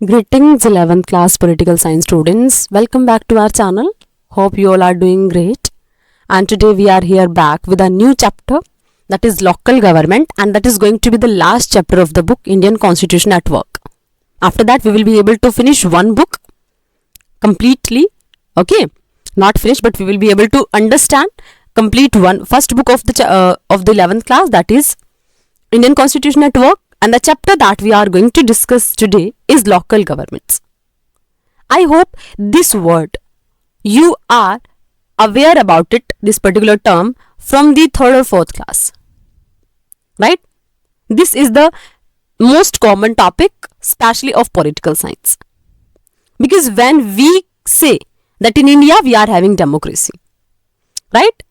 Greetings 11th class political science students. Welcome back to our channel. Hope you all are doing great. And today we are here back with a new chapter, that is local government, and that is going to be the last chapter of the book Indian Constitution at Work. After that we will be able to finish one book completely. Okay, not finish, but we will be able to understand complete first book of the 11th class, that is Indian Constitution at Work. And the chapter that we are going to discuss today is local governments. I hope this word you are aware about it, this particular term, from the 3rd or 4th class. Right? This is the most common topic, especially of political science. Because when we say that in India we are having democracy, right?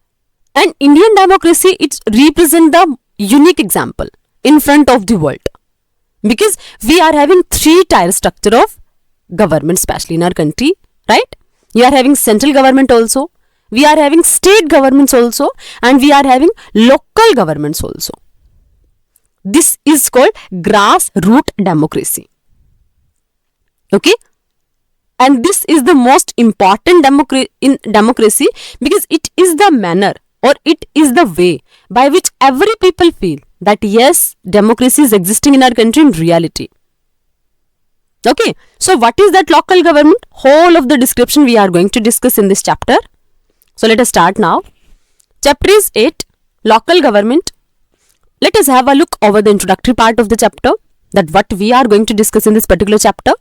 And Indian democracy, it represents the unique example in front of the world, because we are having 3-tier structure of government, especially in our country, right? We are having central government also, we are having state governments also, and we are having local governments also. This is called grassroots democracy. Okay, and this is the most important in democracy, because it is the manner, or it is the way by which every people feel that yes, democracy is existing in our country in reality. Okay, so what is that local government? Whole of the description we are going to discuss in this chapter. So let us start now. Chapter is 8, local government. Let us have a look over the introductory part of the chapter, that what we are going to discuss in this particular chapter.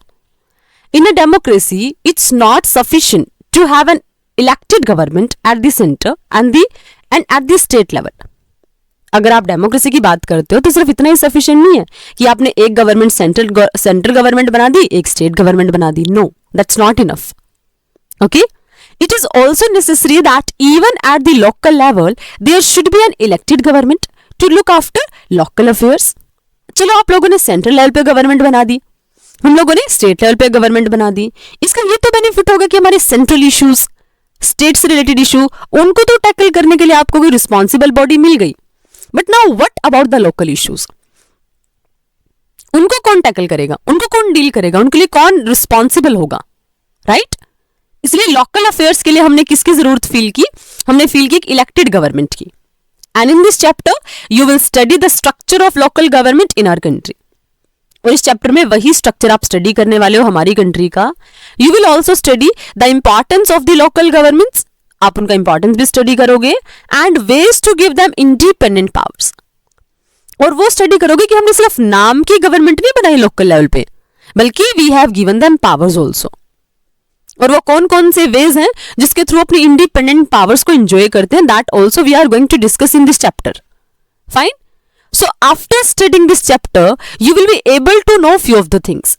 In a democracy, it's not sufficient to have an elected government at the center and at the state level. अगर आप democracy की बात करते हो तो सिर्फ इतना ही sufficient नहीं है कि आपने एक गवर्नमेंट सेंट्रल गवर्नमेंट बना दी, एक स्टेट गवर्नमेंट बना दी. No, that's not enough. Okay, it is also necessary that even at the local level there should be an elected government to look after local affairs. चलो, आप लोगों ने central level पे government बना दी, हम लोगों ने स्टेट लेवल पे गवर्नमेंट बना दी. इसका ये तो बेनिफिट होगा कि हमारे सेंट्रल इश्यूज, स्टेट से रिलेटेड इशू, उनको तो टैकल करने के लिए आपको कोई रिस्पॉन्सिबल बॉडी मिल गई. But now what about the local issues? उनको कौन टैकल करेगा, उनको कौन डील करेगा, उनके लिए कौन रिस्पॉन्सिबल होगा, राइट? इसलिए लोकल अफेयर्स के लिए हमने किसकी जरूरत फील की? हमने फील की एक इलेक्टेड गवर्नमेंट की. And in this chapter you will study the structure of local government in our country. और इस चैप्टर में वही स्ट्रक्चर आप स्टडी करने वाले हो हमारी कंट्री का. You will also study the importance of the local governments, आप उनका इंपॉर्टेंस भी स्टडी करोगे, and ways to give them independent powers. और वो स्टडी करोगे कि हमने सिर्फ नाम की गवर्नमेंट नहीं बनाई लोकल लेवल पे, बल्कि we have given them powers also. और वो कौन कौन से वेज हैं जिसके थ्रू अपनी इंडिपेंडेंट पावर्स को एंजॉय करते हैं, that also we are going to discuss in this chapter. Fine. So after studying this chapter, you will be able to know few of the things.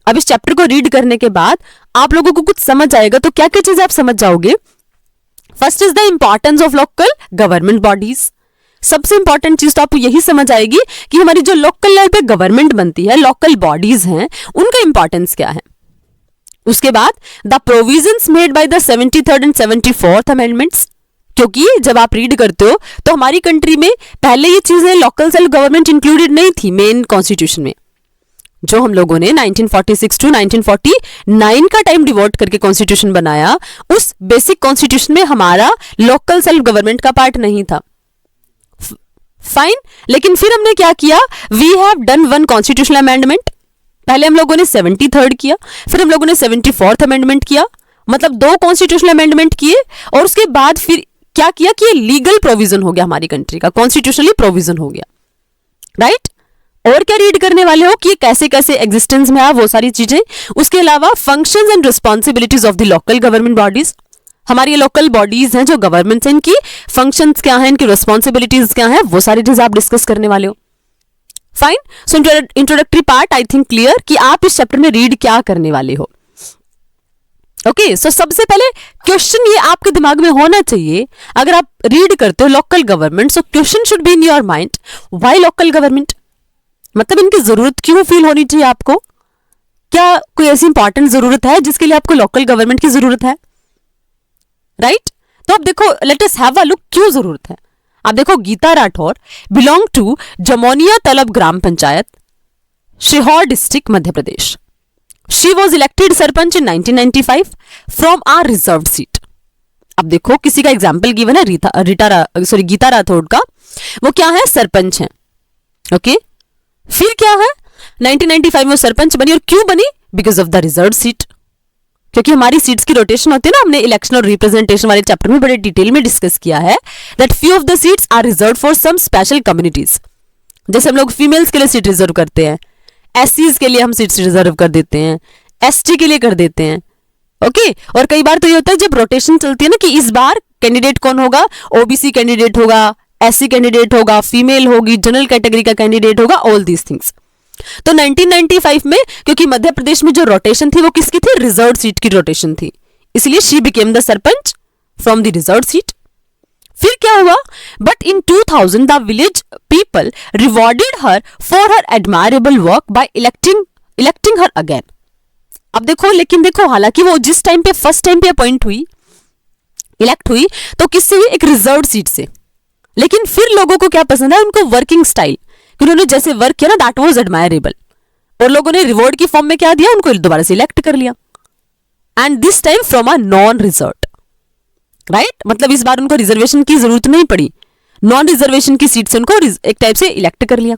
अब इस chapter को read करने के बाद आप लोगों को कुछ समझ आएगा. तो क्या क्या चीजें आप समझ जाओगे? First is the importance of local government bodies. सबसे इंपॉर्टेंट चीज तो आपको यही समझ आएगी कि हमारी जो लोकल लेवल पे गवर्नमेंट बनती है, लोकल बॉडीज हैं, उनका इंपॉर्टेंस क्या है. उसके बाद the provisions made by the 73rd and 74th amendments. क्योंकि जब आप रीड करते हो तो हमारी कंट्री में पहले ये चीजें लोकल सेल्फ गवर्नमेंट इंक्लूडेड नहीं थी मेन कॉन्स्टिट्यूशन में. जो हम लोगों ने 1946 टू 1949 का टाइम डिवोट करके कॉन्स्टिट्यूशन बनाया, उस बेसिक कॉन्स्टिट्यूशन में हमारा लोकल सेल्फ गवर्नमेंट का पार्ट नहीं था. फाइन. लेकिन फिर हमने क्या किया? We have done one constitutional amendment. पहले हम लोगों ने 73rd किया, फिर हम लोगों ने 74th अमेंडमेंट किया, मतलब 2 कॉन्स्टिट्यूशनल अमेंडमेंट किए. और उसके बाद फिर क्या किया कि ये लीगल प्रोविजन हो गया हमारी कंट्री का, कॉन्स्टिट्यूशनली प्रोविजन हो गया, राइट? और क्या रीड करने वाले हो कि कैसे कैसे एग्जिस्टेंस में है वो सारी चीजें. उसके अलावा functions and responsibilities of the local government bodies. हमारी ये लोकल बॉडीज हैं जो गवर्नमेंट है, इनकी फंक्शंस क्या है, इनकी रिस्पॉन्सिबिलिटीज क्या है, वो सारी चीजें आप डिस्कस करने वाले हो. Fine. So introductory part I think clear कि आप इस चैप्टर में रीड क्या करने वाले हो. ओके, सो सबसे पहले क्वेश्चन ये आपके दिमाग में होना चाहिए अगर आप रीड करते हो local government. So question should be in your mind, why local government? मतलब इनकी जरूरत क्यों फील होनी चाहिए आपको? क्या कोई ऐसी इंपॉर्टेंट जरूरत है जिसके लिए आपको लोकल गवर्नमेंट की जरूरत है, राइट? तो अब देखो, let us have a look क्यों जरूरत है. अब देखो, Geeta Rathore belong to Jamonia Talab gram panchayat, Sehore district, Madhya Pradesh. She was elected sarpanch in 1995 from a reserve seat. अब देखो किसी का एग्जाम्पल गिवन है गीता राठौड़ का, वो क्या है, सरपंच है। ओके, फिर क्या है, 1995 में सरपंच बनी, और क्यों बनी, because of the reserve seat, क्योंकि हमारी सीट्स की रोटेशन होती है ना। हमने इलेक्शन और रिप्रेजेंटेशन वाले चैप्टर में बड़े डिटेल में डिस्कस किया है that few of the seats are reserve for some special communities. जैसे हम लोग फीमेल्स के लिए सीट रिजर्व करते हैं, एससीज के लिए हम सीट्स रिजर्व कर देते हैं, एसटी के लिए कर देते हैं। ओके, और कई बार तो ये होता है जब रोटेशन चलती है ना कि इस बार कैंडिडेट कौन होगा, ओबीसी कैंडिडेट होगा, एससी कैंडिडेट होगा, फीमेल होगी, जनरल कैटेगरी का कैंडिडेट होगा, ऑल दीज थिंग्स। तो 1995 में क्योंकि मध्य प्रदेश में जो रोटेशन थी वो किसकी थी, रिजर्व सीट की रोटेशन थी, इसलिए she became the sarpanch from the reserve seat. फिर क्या हुआ, but in 2000 the village people rewarded her for her admirable work by electing her again. अब देखो, लेकिन देखो, हालांकि वो जिस टाइम पे फर्स्ट टाइम पे अपॉइंट हुई, इलेक्ट हुई, तो किससे हुई, एक रिजर्व सीट से। लेकिन फिर लोगों को क्या पसंद है, उनको वर्किंग स्टाइल, उन्होंने जैसे वर्क किया ना, दैट वाज एडमायरेबल, और लोगों ने रिवॉर्ड की फॉर्म में क्या दिया, उनको दोबारा से इलेक्ट कर लिया, and this time from a non reserve, right. मतलब इस बार उनको रिजर्वेशन की जरूरत नहीं पड़ी, नॉन रिजर्वेशन की सीट से उनको एक टाइप से इलेक्ट कर लिया।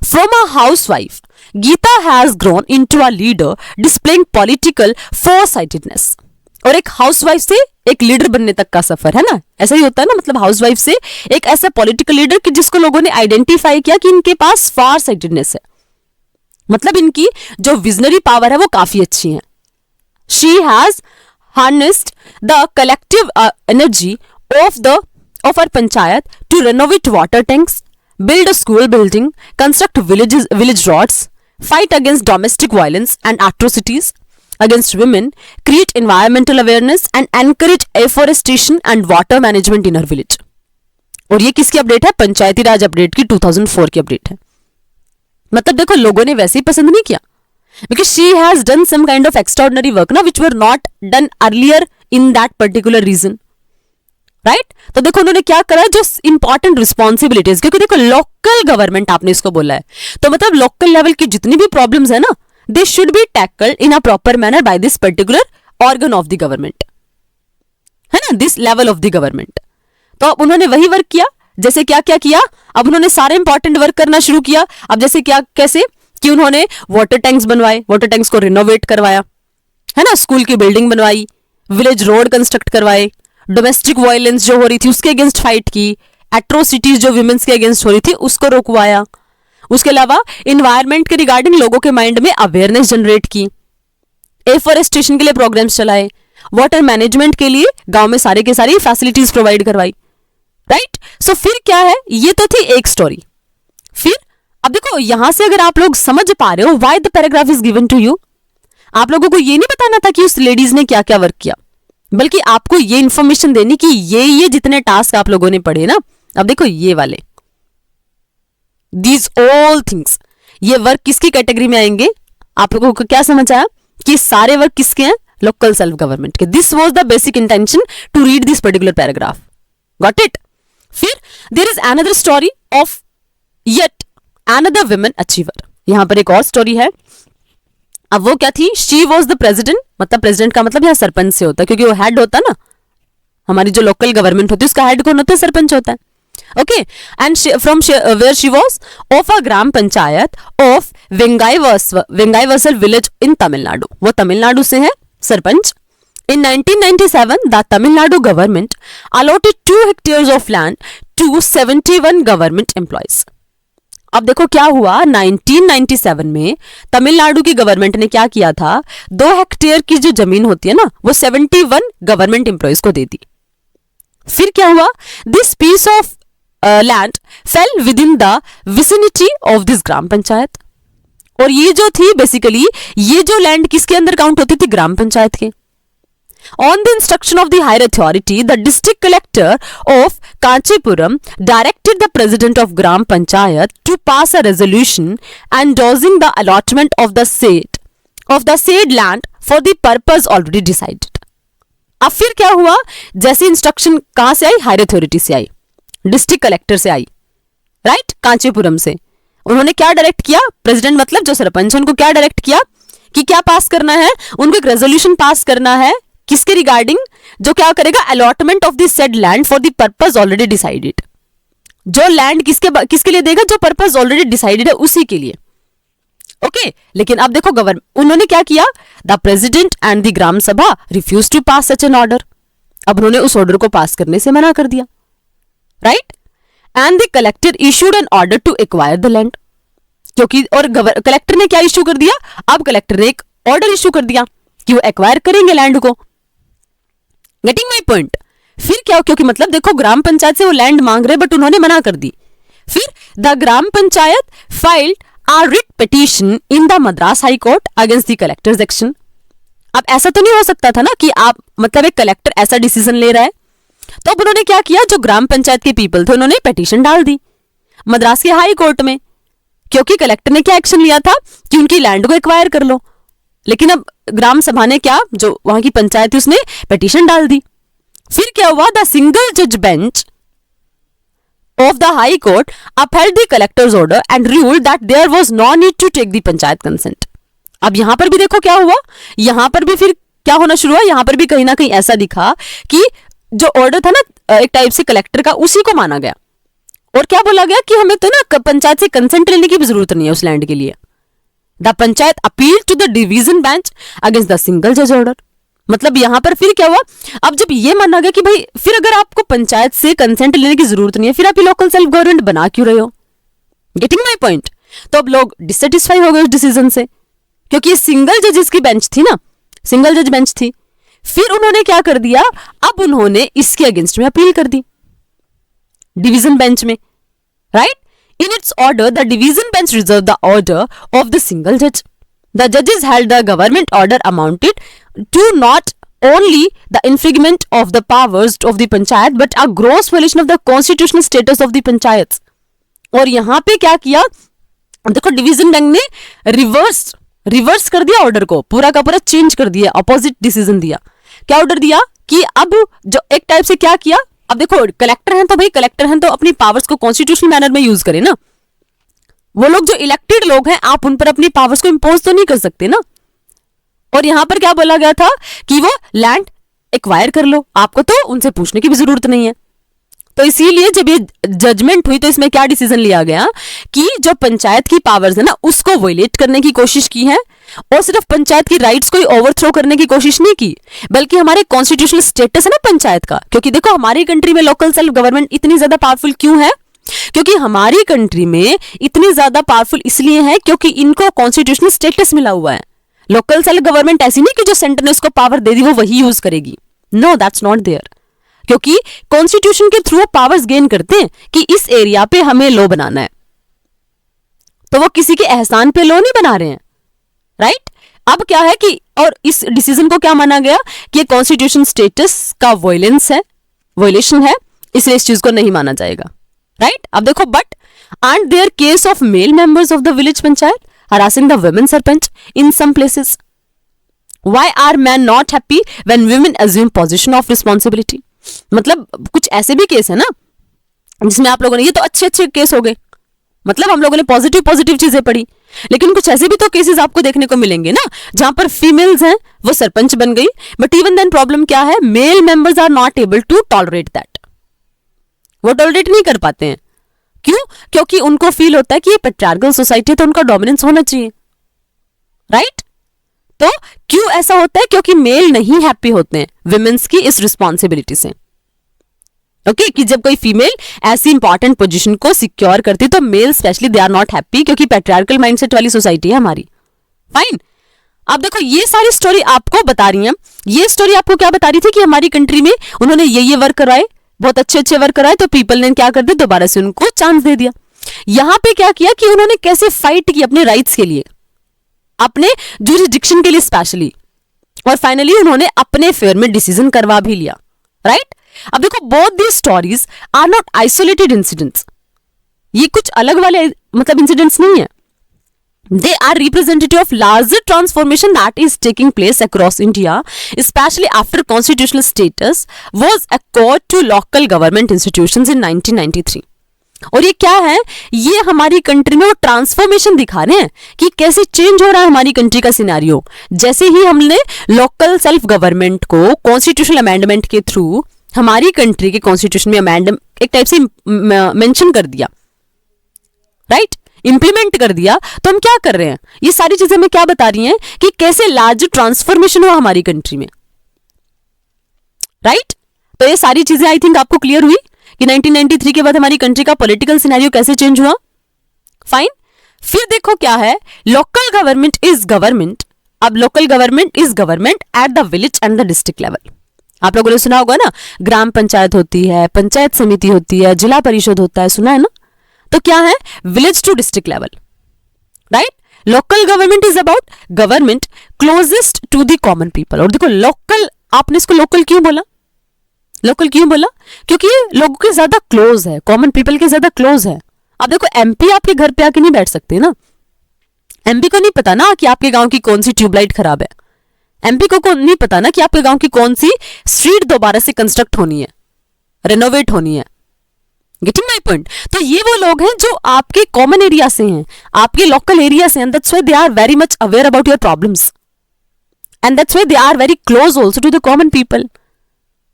From a housewife Geeta has grown into a leader displaying political foresightedness. और एक हाउसवाइफ से एक लीडर बनने तक का सफर है ना, ऐसा ही होता है ना। मतलब हाउसवाइफ से एक ऐसा पॉलिटिकल लीडर कि जिसको लोगों ने आइडेंटिफाई किया कि इनके पास फार साइटेडनेस है, मतलब इनकी जो विजनरी पावर है वो काफी अच्छी है। She has harnessed the collective energy of our panchayat to renovate water tanks, build a school building, construct village roads, fight against domestic violence and atrocities against women, create environmental awareness and encourage afforestation and water management in our village। और ये किसकी update है, पंचायती राज update की 2004 की update है। मतलब देखो, लोगों ने वैसे ही पसंद नहीं किया, because she has done some kind of extraordinary work ना, which were not done earlier in that particular region, right. तो देखो उन्होंने क्या करा, जो इंपॉर्टेंट रिस्पॉन्सिबिलिटीज, क्योंकि देखो लोकल गवर्नमेंट आपने इसको बोला है, तो मतलब लोकल लेवल की जितनी भी प्रॉब्लम्स है ना, they should be tackled in a proper manner by this particular organ of the government, है ना, this level of the government. तो अब उन्होंने वही वर्क किया, जैसे क्या क्या किया, अब उन्होंने सारे इंपॉर्टेंट वर्क करना शुरू किया। अब जैसे क्या, कैसे कि उन्होंने वाटर टैंक्स बनवाए, वाटर टैंक्स को रिनोवेट करवाया, है ना, स्कूल की बिल्डिंग बनवाई, विलेज रोड कंस्ट्रक्ट करवाए, डोमेस्टिक वायलेंस जो हो रही थी उसके अगेंस्ट फाइट की, एट्रोसिटीज जो विमेंस के अगेंस्ट हो रही थी उसको रोकवाया। उसके अलावा इन्वायरमेंट के रिगार्डिंग लोगों के माइंड में अवेयरनेस जनरेट की, एफॉरेस्टेशन के लिए प्रोग्राम्स चलाए, वाटर मैनेजमेंट के लिए गांव में सारे के सारी फैसिलिटीज प्रोवाइड करवाई, राइट। सो फिर क्या है, ये तो थी एक स्टोरी। फिर अब देखो यहां से अगर आप लोग समझ पा रहे हो why the paragraph is given to you, आप लोगों को ये नहीं बताना था कि उस लेडीज ने क्या क्या वर्क किया, बल्कि आपको ये इंफॉर्मेशन देनी कि ये जितने टास्क आप लोगों ने पढ़े ना, अब देखो ये वाले दीज ऑल थिंग्स, ये वर्क किसकी कैटेगरी में आएंगे, आप लोगों को क्या समझ आया कि सारे वर्क किसके हैं, लोकल सेल्फ गवर्नमेंट के। This was the basic intention to read this particular paragraph, got it. फिर there is another story of yet another woman achiever, यहां पर एक और स्टोरी है। अब वो क्या थी, शी वॉज द प्रेसिडेंट, मतलब प्रेसिडेंट का मतलब यहाँ सरपंच से होता है, क्योंकि वो हेड होता है ना, हमारी जो लोकल गवर्नमेंट होती है उसका हेड कौन होता है, सरपंच होता है। Okay, and from where she was of a gram panchayat of Vengaivasal village in Tamil Nadu, वो तमिलनाडु से है sarpanch. In 1997, the Tamil Nadu government allotted 2 hectares of land to 71 government employees. अब देखो क्या हुआ, 1997 में तमिलनाडु की गवर्नमेंट ने क्या किया था, 2 हेक्टेयर की जो जमीन होती है ना, वो 71 गवर्नमेंट एम्प्लॉयज को दे दी। फिर क्या हुआ, this piece of land fell within the vicinity of this gram panchayat. और ये जो थी बेसिकली, ये जो लैंड किसके अंदर काउंट होती थी, ग्राम पंचायत के। On the instruction of the higher authority, the district collector of Kanchipuram directed the president of Gram Panchayat to pass a resolution endorsing the allotment of the said land for the purpose already decided. अब फिर क्या हुआ, जैसे instruction कहां से आई, higher authority से आई, district collector से आई, right, Kanchipuram से। उन्होंने क्या डायरेक्ट किया, प्रेसिडेंट मतलब जो सरपंच उनको क्या डायरेक्ट किया कि क्या पास करना है, उनको एक रेजोल्यूशन पास करना है किसके रिगार्डिंग, जो क्या करेगा, allotment of the said land for the purpose already decided. जो लैंड किसके लिए देगा, जो पर्पस ऑलरेडी डिसाइडेड है उसी के लिए। ओके लेकिन अब देखो गवर्नमेंट उन्होंने क्या किया, the president and the gram sabha refuse to pass such an order. अब उन्होंने उस ऑर्डर को पास करने से मना कर दिया, right. And the collector issued an order to acquire the land, क्योंकि और कलेक्टर ने क्या इशू कर दिया, अब कलेक्टर ने एक ऑर्डर इशू कर दिया कि वो एक्वायर करेंगे लैंड को। Getting my point. फिर क्या, क्योंकि मतलब देखो ग्राम पंचायत से वो लैंड मांग रहे बट उन्होंने मना कर दी। फिर the gram panchayat filed a writ petition in the Madras High Court against the collector's action। अब ऐसा तो नहीं हो सकता था ना कि आप मतलब एक कलेक्टर ऐसा डिसीजन ले रहा है, तो अब उन्होंने क्या किया, जो ग्राम पंचायत के पीपल थे उन्होंने पिटीशन डाल दी मद्रास के हाई कोर्ट में, क्योंकि कलेक्टर ने क्या एक्शन लिया था कि उनकी लैंड को एक्वायर कर लो। लेकिन अब ग्राम सभा ने क्या, जो वहां की पंचायत थी उसने पिटीशन डाल दी। फिर क्या हुआ, द सिंगल जज bench of the High Court upheld the collector's order and ruled that there was no need to take the panchayat consent। अब यहां पर भी देखो क्या हुआ, यहां पर भी फिर क्या होना शुरू हुआ, यहां पर भी कहीं ना कहीं ऐसा दिखा कि जो ऑर्डर था ना एक टाइप से कलेक्टर का, उसी को माना गया और क्या बोला गया कि हमें तो ना पंचायत से कंसेंट लेने की भी जरूरत नहीं है उस लैंड के लिए। The panchayat appeal to the division bench against the single जज ऑर्डर। मतलब यहां पर फिर क्या हुआ, अब जब ये माना गया कि भाई फिर अगर आपको पंचायत से कंसेंट लेने की जरूरत नहीं है, फिर आप ये लोकल सेल्फ गवर्नमेंट बना क्यों रहे हो। Getting my point. तो अब लोग डिससेटिस्फाई हो गए उस डिसीजन से, क्योंकि ये सिंगल जजेस की बेंच थी ना, सिंगल जज बेंच थी। फिर उन्होंने क्या कर दिया, अब उन्होंने इसके अगेंस्ट में अपील कर दी डिवीजन बेंच में, right. In its order the division bench reserve the order of the single जज। The judges held the government order amounted to not only the infringement of the powers of the panchayat but a gross violation of the constitutional status of the panchayats। और यहाँ पे क्या किया, देखो division bench ने reverse कर दिया order को, पूरा का पूरा चेंज कर दिया, अपोजिट डिसीजन दिया। क्या ऑर्डर दिया कि अब जो एक टाइप से क्या किया, अब देखो कलेक्टर हैं तो भाई कलेक्टर हैं तो अपनी पावर्स को कॉन्स्टिट्यूशनल मैनर में यूज करें ना, वो लोग जो इलेक्टेड लोग हैं आप उन पर अपनी पावर्स को इंपोज तो नहीं कर सकते ना। और यहां पर क्या बोला गया था कि वो लैंड एक्वायर कर लो, आपको तो उनसे पूछने की भी जरूरत नहीं है। तो इसीलिए जब ये जजमेंट हुई तो इसमें क्या डिसीजन लिया गया कि जो पंचायत की पावर्स है ना उसको वायलेट करने की कोशिश की है, और सिर्फ पंचायत की राइट्स को ओवरथ्रो करने की कोशिश नहीं की, बल्कि हमारे कॉन्स्टिट्यूशनल स्टेटस है ना पंचायत का। क्योंकि देखो हमारी कंट्री में लोकल सेल्फ गवर्नमेंट इतनी ज्यादा पावरफुल क्यों है, क्योंकि हमारी कंट्री में इतनी ज्यादा पावरफुल इसलिए है क्योंकि इनको कॉन्स्टिट्यूशनल स्टेटस मिला हुआ है। लोकल सेल्फ गवर्नमेंट ऐसी नहीं कि जो सेंटर ने उसको पावर दे दी वो वही यूज करेगी, नो दैट्स नॉट देयर। क्योंकि कॉन्स्टिट्यूशन के थ्रू पावर्स गेन करते हैं कि इस एरिया पे हमें लॉ बनाना है, तो वो किसी के एहसान पे लॉ नहीं बना रहे हैं, राइट। अब क्या है कि और इस डिसीजन को क्या माना गया कि कॉन्स्टिट्यूशन स्टेटस का वायलेशन है, इसलिए इस चीज को नहीं माना जाएगा, राइट। अब देखो but and there case of male members of the village panchayat harassing the women sarpanch in some places। Why are men not happy when women assume position of responsibility? मतलब कुछ ऐसे भी केस है ना जिसमें आप लोगों ने, ये तो अच्छे केस हो गए, मतलब हम लोगों ने पॉजिटिव चीजें पढ़ी, लेकिन कुछ ऐसे भी तो केसेस आपको देखने को मिलेंगे ना जहां पर फीमेल्स हैं वो सरपंच बन गई, बट इवन देन प्रॉब्लम क्या है, male members are not able to tolerate that, वो टॉलरेट नहीं कर पाते हैं। क्यों? क्योंकि उनको फील होता है कि ये पैट्रियार्कल सोसाइटी है तो उनका डोमिनेंस होना चाहिए, राइट। तो क्यों ऐसा होता है, क्योंकि मेल नहीं हैप्पी होते हैं विमेंस की इस रिस्पॉन्सिबिलिटी से। ओके कि जब कोई फीमेल ऐसी इंपॉर्टेंट पोजीशन को सिक्योर करती तो male specially they are not happy, क्योंकि पैट्रियार्कल माइंडसेट वाली सोसाइटी है हमारी। फाइन। अब देखो ये सारी स्टोरी आपको बता रही है, ये स्टोरी आपको क्या बता रही थी कि हमारी कंट्री में उन्होंने ये वर्क कराए, बहुत अच्छे वर्क कराए, तो पीपल ने क्या कर दिया, दोबारा से उनको चांस दे दिया। यहां पे क्या किया कि उन्होंने कैसे फाइट की अपने राइट्स के लिए, अपने जुरिसडिक्शन के लिए स्पेशली, और फाइनली उन्होंने अपने फेवर में डिसीजन करवा भी लिया, राइट। अब देखो both the stories are not isolated incidents, ये कुछ अलग वाले मतलब इंसिडेंट्स नहीं है, they are representative of larger transformation that is taking place across India, especially after constitutional status was accorded to local government institutions in 1993। और ये क्या है, ये हमारी कंट्री में वो ट्रांसफॉर्मेशन दिखा रहे हैं कि कैसे चेंज हो रहा है हमारी कंट्री का सिनेरियो। जैसे ही हमने लोकल सेल्फ गवर्नमेंट को कॉन्स्टिट्यूशनल अमेंडमेंट के थ्रू हमारी कंट्री के कॉन्स्टिट्यूशन में अमेंडमेंट एक टाइप से मेंशन कर दिया, राइट, इंप्लीमेंट कर दिया, तो हम क्या कर रहे हैं, ये सारी चीजें हमें क्या बता रही हैं कि कैसे लार्ज ट्रांसफॉर्मेशन हुआ हमारी कंट्री में, राइट। तो ये सारी चीजें आई थिंक आपको क्लियर हुई कि 1993 के बाद हमारी कंट्री का पॉलिटिकल सिनेरियो कैसे चेंज हुआ। फाइन। फिर देखो क्या है, लोकल गवर्नमेंट इज गवर्नमेंट। अब local government is government at the village and the district level. आप लोगों ने सुना होगा ना, ग्राम पंचायत होती है, पंचायत समिति होती है, जिला परिषद होता है, सुना है ना। तो क्या है, village to district level, right. Local government is about government closest to the common people. और देखो लोकल, आपने इसको लोकल क्यों बोला, लोकल क्यों बोला, क्योंकि ये लोगों के ज्यादा क्लोज है, कॉमन पीपल के ज्यादा क्लोज है। अब देखो एमपी आपके घर पे आके नहीं बैठ सकते ना, एमपी को नहीं पता ना कि आपके गांव की कौन सी ट्यूबलाइट खराब है, एमपी को नहीं पता ना कि आपके गांव की कौन सी स्ट्रीट दोबारा से कंस्ट्रक्ट होनी है, रेनोवेट होनी है। Getting my point. तो ये वो लोग हैं जो आपके कॉमन एरिया से हैं, आपके लोकल एरिया से हैं, that's why they are very much aware about your problems and that's why they are very close also to the common people,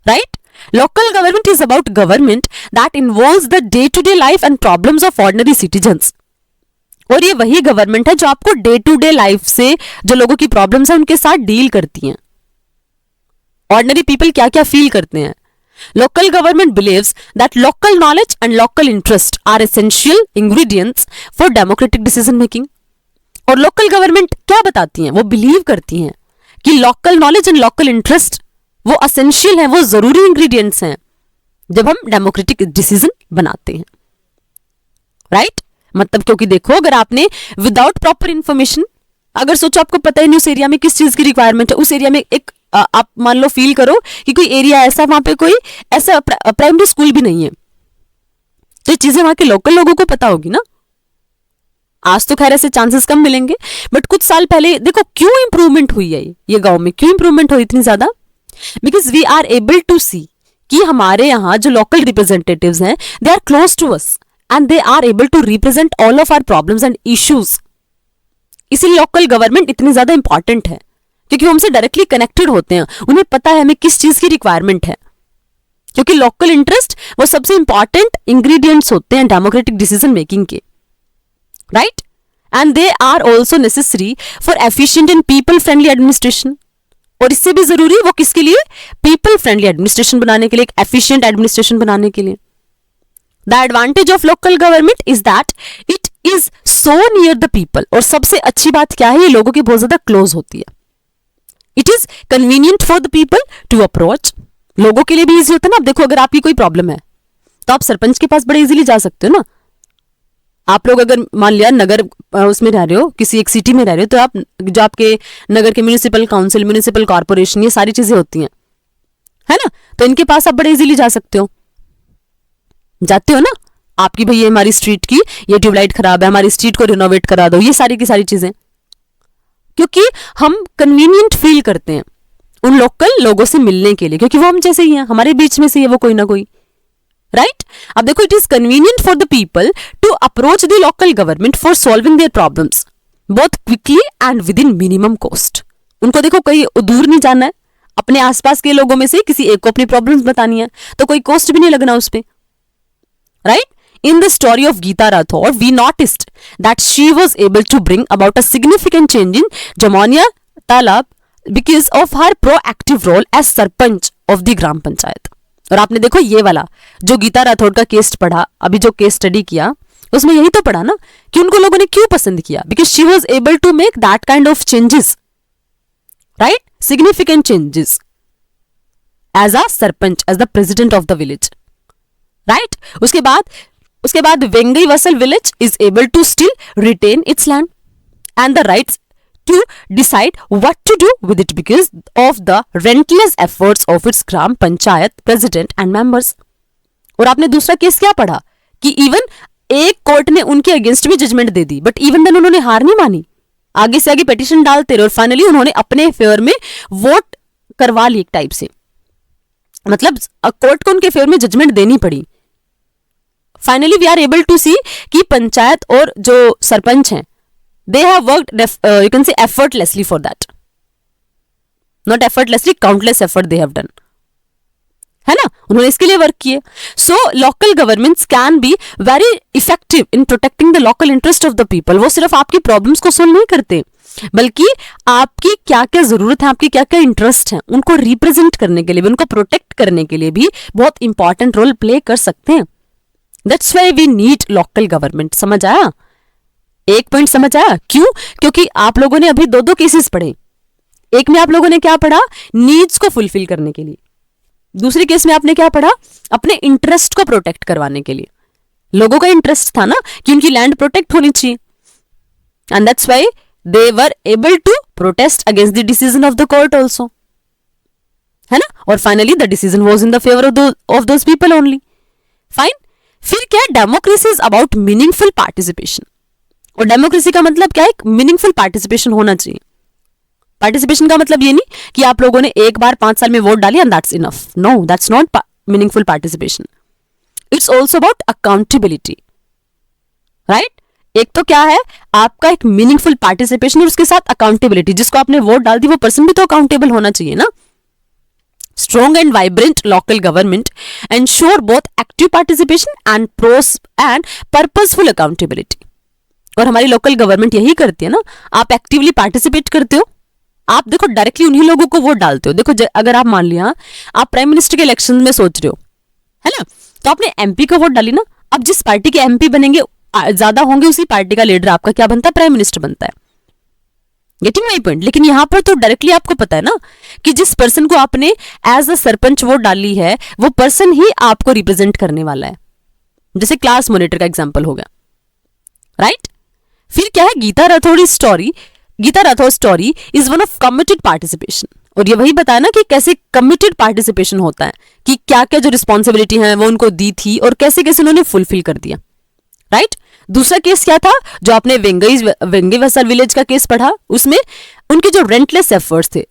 right. Local government is about government that involves the day-to-day life and problems of ordinary citizens. और ये वही government है जो आपको day to day life से जो लोगों की प्रॉब्लम्स है उनके साथ डील करती हैं। ऑर्डिनरी पीपल क्या क्या फील करते हैं। Local government believes that local knowledge and local interest are essential ingredients for democratic decision making. और लोकल गवर्नमेंट क्या बताती हैं, वो बिलीव करती हैं कि local knowledge and local interest वो असेंशियल है, वो जरूरी इंग्रेडिएंट्स हैं जब हम डेमोक्रेटिक डिसीजन बनाते हैं, राइट। मतलब क्योंकि देखो अगर आपने विदाउट प्रॉपर इंफॉर्मेशन, अगर सोचो आपको पता ही नहीं उस एरिया में किस चीज की रिक्वायरमेंट है, उस एरिया में एक आप मान लो फील करो कि कोई एरिया ऐसा वहां पे कोई ऐसा प्राइमरी स्कूल भी नहीं है, तो ये चीजें वहां के लोकल लोगों को पता होगी ना। आज तो खैर ऐसे चांसेस कम मिलेंगे, बट कुछ साल पहले देखो क्यों इंप्रूवमेंट हुई है ये गांव में, क्यों इंप्रूवमेंट हुई इतनी ज्यादा, because we are able to see कि हमारे यहाँ जो लोकल रिप्रेजेंटेटिव्स हैं they are close to us and they are able to represent all of our problems and issues. इसीलिए लोकल गवर्नमेंट इतनी ज्यादा इंपॉर्टेंट है क्योंकि वो हमसे डायरेक्टली कनेक्टेड होते हैं, उन्हें पता है हमें किस चीज की रिक्वायरमेंट है, क्योंकि लोकल इंटरेस्ट वो सबसे इंपॉर्टेंट इंग्रेडिएंट्स होते हैं डेमोक्रेटिक डिसीजन मेकिंग के, right. And they are also necessary for efficient and people friendly administration. और इससे भी जरूरी वो किसके लिए, पीपल फ्रेंडली एडमिनिस्ट्रेशन बनाने के लिए, एक एफिशिएंट एडमिनिस्ट्रेशन बनाने के लिए। The advantage of local government is that it is so near the people. और सबसे अच्छी बात क्या है, ये लोगों के बहुत ज्यादा क्लोज होती है। It is convenient for the people to approach. लोगों के लिए भी इजी होता है ना। अब देखो अगर आपकी कोई प्रॉब्लम है तो आप सरपंच के पास बड़े इजीली जा सकते हो ना। आप लोग अगर मान लिया नगर उसमें रह रहे हो, किसी एक सिटी में रह रहे हो, तो आप जो आपके नगर के म्यूनिसिपल काउंसिल, म्यूनिसिपल कॉर्पोरेशन, ये सारी चीजें होती हैं, है ना, तो इनके पास आप बड़े इजीली जा सकते हो, जाते हो ना। आपकी भाई ये हमारी स्ट्रीट की ये ट्यूबलाइट खराब है, हमारी स्ट्रीट को रिनोवेट करा दो, ये सारी की सारी चीजें, क्योंकि हम कन्वीनियंट फील करते हैं उन लोकल लोगों से मिलने के लिए, क्योंकि वो हम जैसे ही हैं, हमारे बीच में से ही है वो कोई ना कोई, राइट। अब देखो it is convenient for the people to approach the local government for solving their problems both quickly and within minimum cost. उनको देखो कहीं दूर नहीं जाना है, अपने आसपास के लोगों में से किसी एक को अपनी प्रॉब्लम्स बतानी है, तो कोई कॉस्ट भी नहीं लगना उस पे, right. In the story of Geeta Rathore, we noticed that she was able to bring about a significant change in Jamania Talab because of her proactive role as sarpanch of the ग्राम पंचायत। और आपने देखो ये वाला जो गीता राठौड़ का केस पढ़ा, अभी जो केस स्टडी किया, उसमें यही तो पढ़ा ना कि उनको लोगों ने क्यों पसंद किया, because she was able to make that kind of changes, right, significant changes as a sarpanch, as the president of the village, right. उसके बाद Vengaivasal village is able to still retain its land and the rights to decide what to do with it because of the relentless efforts of its gram panchayat president and members। और आपने दूसरा case क्या पढ़ा कि even एक court ने उनके against भी जजमेंट दे दी, बट इवन देन उन्होंने हार नहीं मानी, आगे से आगे पिटीशन डालते रहे और फाइनली उन्होंने अपने फेवर में वोट करवा ली एक टाइप से, मतलब कोर्ट को उनके फेवर में जजमेंट देनी पड़ी finally we are able to see कि पंचायत और जो सरपंच हैं they have worked you can say effortlessly for that, not effortlessly, countless effort they have done, है ना, उन्होंने इसके लिए वर्क किए. So local governments can be very effective in protecting the local interest of the people. वो सिर्फ आपकी problems को सोल्व नहीं करते, बल्कि आपकी क्या क्या जरूरत है, आपकी क्या क्या इंटरेस्ट है, उनको रिप्रेजेंट करने के लिए भी, उनको प्रोटेक्ट करने के लिए भी बहुत इंपॉर्टेंट रोल प्ले कर सकते हैं. That's why we need local government. समझ आया? एक पॉइंट समझ आया? क्यों? क्योंकि आप लोगों ने अभी दो केसेस पढ़े. एक में आप लोगों ने क्या पढ़ा? नीड्स को फुलफिल करने के लिए. दूसरे केस में आपने क्या पढ़ा? अपने इंटरेस्ट को प्रोटेक्ट करवाने के लिए. लोगों का इंटरेस्ट था ना कि उनकी लैंड प्रोटेक्ट होनी चाहिए, and that's why they were able to protest against the decision of the court also, है ना. और finally the decision was in the favour of those people only. Fine. फिर क्या है? Democracy is about meaningful participation. और democracy का मतलब क्या है? मीनिंगफुल पार्टिसिपेशन होना चाहिए. पार्टिसिपेशन का मतलब ये नहीं कि आप लोगों ने एक बार 5 साल में वोट डाली and that's enough. No, that's not meaningful participation. It's also about accountability, right. एक तो क्या है आपका एक मीनिंगफुल पार्टिसिपेशन और उसके साथ अकाउंटेबिलिटी. जिसको आपने वोट डाल दी वो पर्सन भी तो अकाउंटेबल होना चाहिए ना. Strong and vibrant local government ensure both active participation and purposeful accountability. और हमारी लोकल गवर्नमेंट यही करती है ना. आप एक्टिवली पार्टिसिपेट करते हो, आप देखो डायरेक्टली उन्हीं लोगों को वोट डालते हो. देखो अगर आप मान लिया आप प्राइम मिनिस्टर के इलेक्शन में सोच रहे हो, है ना, तो आपने एमपी को वोट डाली ना. अब जिस पार्टी के एमपी बनेंगे ज्यादा होंगे, उसी पार्टी का लीडर आपका क्या बनता है? प्राइम मिनिस्टर बनता है. Getting my point? लेकिन यहां पर तो डायरेक्टली आपको पता है ना कि जिस पर्सन को आपने एज अ सरपंच वोट डाली है वो पर्सन ही आपको रिप्रेजेंट करने वाला है. जैसे क्लास मॉनिटर का एग्जांपल हो गया, राइट. फिर क्या है? Geeta Rathore story is one of committed participation. और ये वही बताया ना कि कैसे कमिटेड पार्टिसिपेशन होता है, कि क्या क्या जो रिस्पॉन्सिबिलिटी है वो उनको दी थी और कैसे कैसे उन्होंने फुलफिल कर दिया, राइट. दूसरा केस क्या था जो आपने वेंगे वसाल विलेज का केस पढ़ा, उसमें उनके जो रेंटलेस एफर्ट्स थे,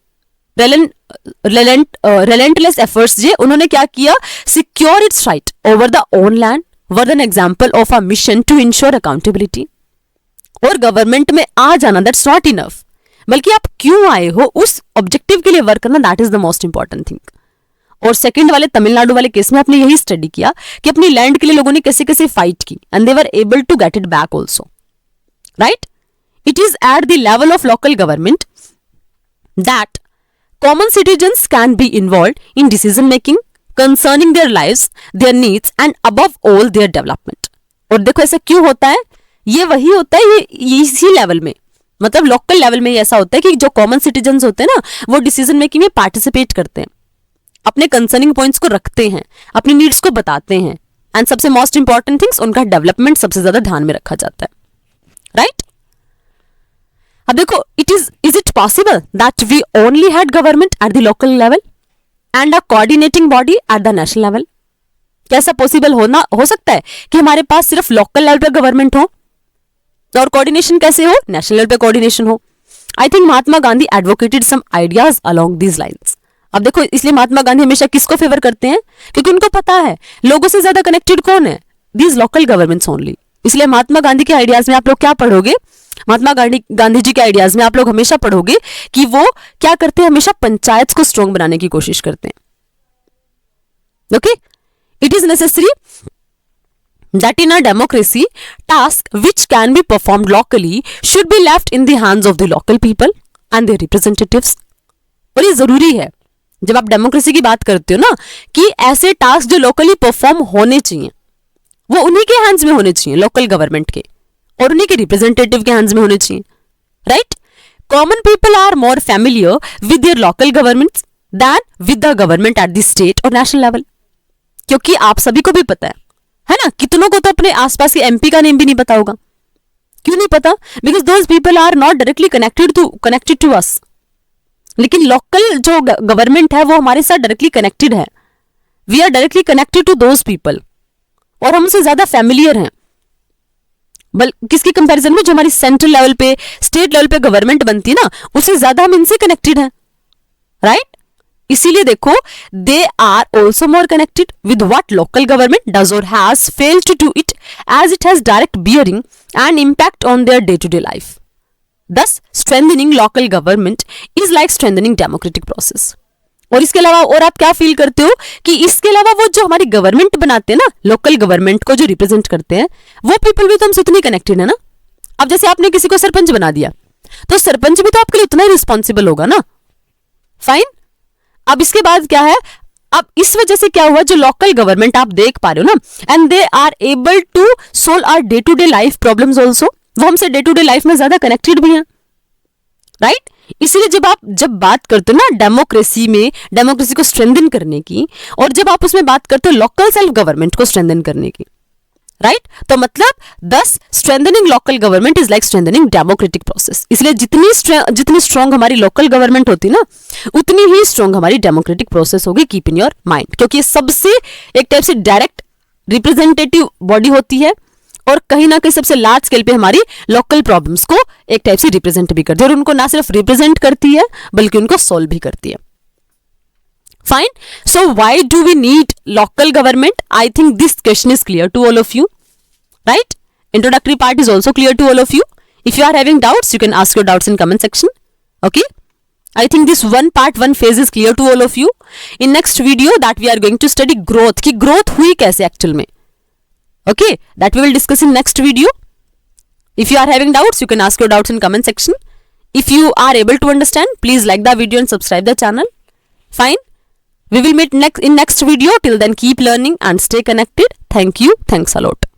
relentless efforts जे उन्होंने क्या किया? Secure its right over the own land were an example of a mission to ensure accountability. और गवर्नमेंट में आ जाना दैट्स नॉट इनफ, बल्कि आप क्यों आए हो उस ऑब्जेक्टिव के लिए वर्क करना, that is the most important thing. और सेकंड वाले तमिलनाडु वाले केस में आपने यही स्टडी किया कि अपनी लैंड के लिए लोगों ने कैसे कैसे फाइट की and they were able to get it back also, right. It is at the level of local government that common citizens can be involve in decision making concerning their lives, their needs and above all their development. और देखो ऐसा क्यों होता है? ये वही होता है, ये इसी लेवल में, मतलब लोकल लेवल में ऐसा होता है कि जो कॉमन सिटीजन्स होते हैं ना वो डिसीजन मेकिंग में पार्टिसिपेट करते हैं, अपने कंसर्निंग पॉइंट्स को रखते हैं, अपनी नीड्स को बताते हैं, एंड सबसे मोस्ट इंपॉर्टेंट थिंग्स उनका डेवलपमेंट सबसे ज्यादा ध्यान में रखा जाता है, राइट. अब देखो is it possible that we only had government at the local level and a coordinating body at the national level? कैसा पॉसिबल हो सकता है कि हमारे पास सिर्फ लोकल लेवल पे गवर्नमेंट हो और कोऑर्डिनेशन कैसे हो? नेशनल लेवल पे कोऑर्डिनेशन हो. I think Mahatma Gandhi advocated some ideas along these lines. अब देखो इसलिए महात्मा गांधी हमेशा किसको फेवर करते हैं? क्योंकि उनको पता है लोगों से ज्यादा कनेक्टेड कौन है? These local governments only. इसलिए महात्मा गांधी के आइडियाज में आप लोग क्या पढ़ोगे? महात्मा गांधी जी के आइडियाज में आप लोग हमेशा पढ़ोगे कि वो क्या करते हैं? हमेशा पंचायत को स्ट्रॉन्ग बनाने की कोशिश करते हैं. Okay, it is necessary that in a democracy task which can be performed locally should be left in the hands of the local people and their representatives. और ये जरूरी है जब आप डेमोक्रेसी की बात करते हो ना कि ऐसे टास्क जो लोकली परफॉर्म होने चाहिए वो उन्हीं के हैंड्स में होने चाहिए, लोकल गवर्नमेंट के, और उन्हीं के रिप्रेजेंटेटिव के हैंड्स में होने चाहिए, right. Common people are more familiar with their local governments than with the government at the state और नेशनल लेवल. क्योंकि आप सभी को भी पता है ना, कितनों को तो अपने आसपास के एमपी का नेम भी नहीं पता होगा. क्यों नहीं पता? Because those people are not directly connected to us. लेकिन लोकल जो गवर्नमेंट है वो हमारे साथ डायरेक्टली कनेक्टेड है. We are directly connected to those people और हम उनसे ज्यादा फैमिलियर हैं. किसकी कंपैरिजन में? जो हमारी सेंट्रल लेवल पे, स्टेट लेवल पे गवर्नमेंट बनती है ना, उससे ज्यादा हम इनसे कनेक्टेड हैं, राइट. इसीलिए देखो they are also more connected with what local government does और has failed to do it as it has direct bearing and impact on their day to day life. Thus, strengthening local government is like strengthening democratic process. और इसके अलावा और आप क्या feel करते हो कि इसके अलावा वो जो हमारी गवर्नमेंट बनाते हैं ना, लोकल गवर्नमेंट को जो रिप्रेजेंट करते हैं, वो पीपल भी तो हमसे उतनी कनेक्टेड है ना. अब जैसे आपने किसी को सरपंच बना दिया तो सरपंच भी तो आपके लिए उतना ही रिस्पॉन्सिबल होगा ना. फाइन. अब इसके बाद क्या है, अब इस वजह से क्या हुआ, जो लोकल गवर्नमेंट आप देख पा रहे हो ना, and they are able to solve our day to day life problems also. वो हमसे डे टू डे लाइफ में ज्यादा कनेक्टेड भी हैं, राइट. इसीलिए जब बात करते हो ना डेमोक्रेसी में, डेमोक्रेसी को स्ट्रेंथन करने की, और जब आप उसमें बात करते हो लोकल सेल्फ गवर्नमेंट को स्ट्रेंथन करने की, राइट, तो मतलब दस strengthening local government is like strengthening democratic process. इसलिए जितनी स्ट्रांग हमारी लोकल गवर्नमेंट होती ना, उतनी ही स्ट्रांग हमारी डेमोक्रेटिक प्रोसेस होगी. कीप इन योर माइंड, क्योंकि ये सबसे एक टाइप से डायरेक्ट रिप्रेजेंटेटिव बॉडी होती है, और कहीं ना कहीं सबसे लार्ज स्केल पे हमारी लोकल प्रॉब्लम्स को एक टाइप से रिप्रेजेंट भी करती है, और उनको ना सिर्फ रिप्रेजेंट करती है बल्कि उनको सॉल्व भी करती है. Fine. So why do we need local government? I think this question is clear to all of you, right. Introductory part is also clear to all of you. If you are having doubts, you can ask your doubts in comment section. Okay, I think this one phase is clear to all of you. In next video that we are going to study growth, कि growth हुई कैसे actual में. Okay, that we will discuss in next video. If you are having doubts, you can ask your doubts in comment section. If you are able to understand, please like the video and subscribe the channel. Fine. We will meet in next video. Till then, keep learning and stay connected. Thank you. Thanks a lot.